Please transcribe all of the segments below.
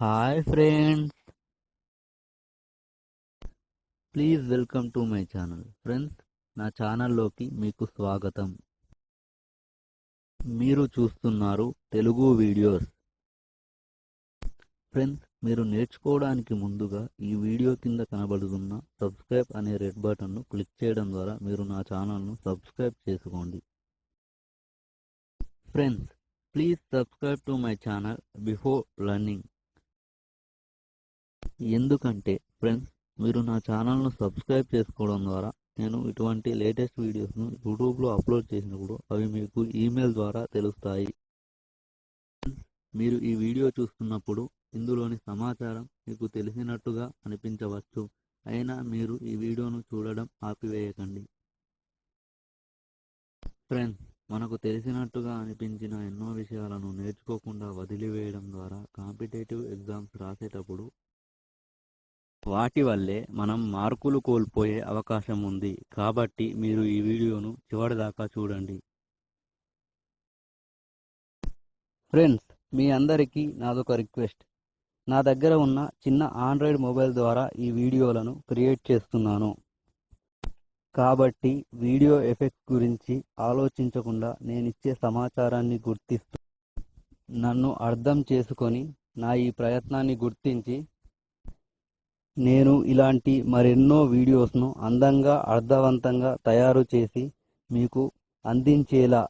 Hi friends, please welcome to my channel. Friends, నా ఛానల్లోకి మీకు స్వాగతం. మీరు చూస్తున్నారు తెలుగు వీడియోస్. ఫ్రెండ్స్, మీరు నేర్చుకోవడానికి ముందుగా ఈ వీడియో కింద కనబడుతున్న సబ్స్క్రైబ్ అనే రెడ్ బటన్ను క్లిక్ చేయడం ద్వారా మీరు నా ఛానల్ను సబ్స్క్రైబ్ చేసుకోండి. Friends, please subscribe to my channel before learning. ఎందుకంటే ఫ్రెండ్స్, మీరు నా ఛానల్ను సబ్స్క్రైబ్ చేసుకోవడం ద్వారా నేను ఇటువంటి లేటెస్ట్ వీడియోస్ను యూట్యూబ్లో అప్లోడ్ చేసినప్పుడు అవి మీకు ఈమెయిల్ ద్వారా తెలుస్తాయి. మీరు ఈ వీడియో చూస్తున్నప్పుడు ఇందులోని సమాచారం మీకు తెలిసినట్టుగా అనిపించవచ్చు, అయినా మీరు ఈ వీడియోను చూడడం ఆపివేయకండి. ఫ్రెండ్స్, మనకు తెలిసినట్టుగా అనిపించిన ఎన్నో విషయాలను నేర్చుకోకుండా వదిలివేయడం ద్వారా కాంపిటేటివ్ ఎగ్జామ్స్ రాసేటప్పుడు వాటి వల్లే మనం మార్కులు కోల్పోయే అవకాశం ఉంది. కాబట్టి మీరు ఈ వీడియోను చివరిదాకా చూడండి. ఫ్రెండ్స్, మీ అందరికీ నాదొక రిక్వెస్ట్. నా దగ్గర ఉన్న చిన్న ఆండ్రాయిడ్ మొబైల్ ద్వారా ఈ వీడియోలను క్రియేట్ చేస్తున్నాను. కాబట్టి వీడియో ఎఫెక్ట్స్ గురించి ఆలోచించకుండా నేనిచ్చే సమాచారాన్ని గుర్తిస్తూ నన్ను అర్థం చేసుకొని నా ఈ ప్రయత్నాన్ని గుర్తించి నేను ఇలాంటి మరెన్నో వీడియోస్ను అందంగా అర్థవంతంగా తయారు చేసి మీకు అందించేలా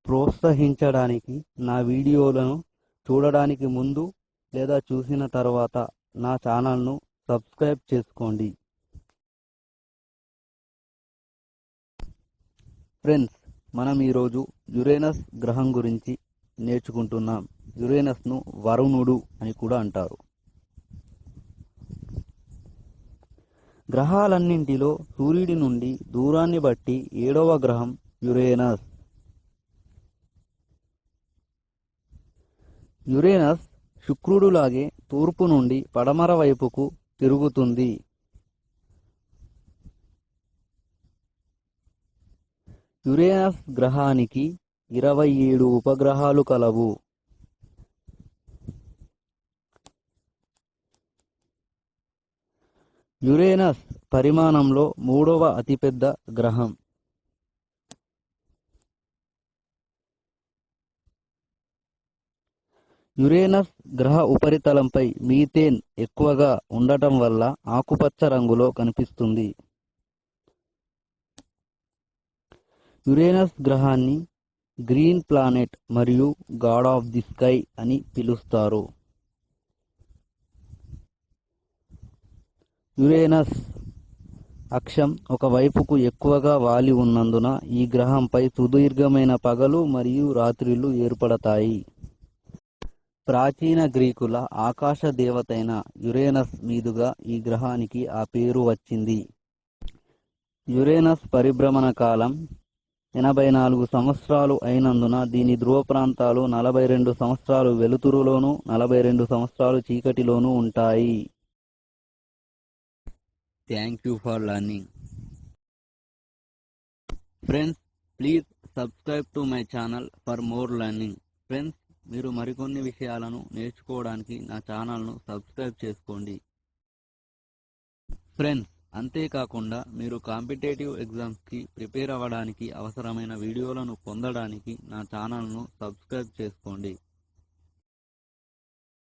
ప్రోత్సహించడానికి నా వీడియోలను చూడడానికి ముందు లేదా చూసిన తర్వాత నా ఛానల్ను సబ్స్క్రైబ్ చేసుకోండి. ఫ్రెండ్స్, మనం ఈరోజు యురేనస్ గ్రహం గురించి నేర్చుకుంటున్నాం. యురేనస్ను వరుణుడు అని కూడా అంటారు. గ్రహాలన్నింటిలో సూర్యుడి నుండి దూరాన్ని బట్టి 7వ గ్రహం యురేనస్. యురేనస్ శుక్రుడులాగే తూర్పు నుండి పడమర వైపుకు తిరుగుతుంది. యురేనస్ గ్రహానికి 27 ఉపగ్రహాలు కలవు. యురేనస్ పరిమాణంలో 3వ అతిపెద్ద గ్రహం. యురేనస్ గ్రహ ఉపరితలంపై మీథేన్ ఎక్కువగా ఉండటం వల్ల ఆకుపచ్చ రంగులో కనిపిస్తుంది. యురేనస్ గ్రహాన్ని గ్రీన్ ప్లానెట్ మరియు గాడ్ ఆఫ్ ది స్కై అని పిలుస్తారు. యురేనస్ అక్షం ఒకవైపుకు ఎక్కువగా వాలి ఉన్నందున ఈ గ్రహంపై సుదీర్ఘమైన పగలు మరియు రాత్రిళ్ళు ఏర్పడతాయి. ప్రాచీన గ్రీకుల ఆకాశ దేవతైన యురేనస్ మీదుగా ఈ గ్రహానికి ఆ పేరు వచ్చింది. యురేనస్ పరిభ్రమణ కాలం 84 సంవత్సరాలు అయినందున దీని ధ్రువ ప్రాంతాలు 42 సంవత్సరాలు వెలుతురులోనూ 42 సంవత్సరాలు చీకటిలోనూ ఉంటాయి. Thank you for learning. Friends, please subscribe to my channel for more learning. Friends, మీరు మరికొన్ని విషయాలను నేర్చుకోవడానికి నా ఛానల్ను సబ్స్క్రైబ్ చేసుకోండి. ఫ్రెండ్స్, అంతేకాకుండా మీరు కాంపిటేటివ్ ఎగ్జామ్స్కి ప్రిపేర్ అవ్వడానికి అవసరమైన వీడియోలను పొందడానికి నా ఛానల్ను సబ్స్క్రైబ్ చేసుకోండి.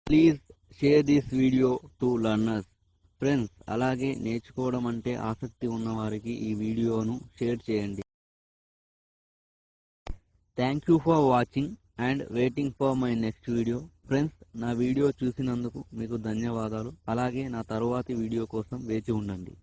Please share this video to learners. Friends, అలాగే నేర్చుకోవడం అంటే ఆసక్తి ఉన్నవారికి ఈ వీడియోను షేర్ చేయండి. Thank you for watching and waiting for my next video. Friends, నా వీడియో చూసినందుకు మీకు ధన్యవాదాలు. అలాగే నా తరువాతి వీడియో కోసం వేచి ఉండండి.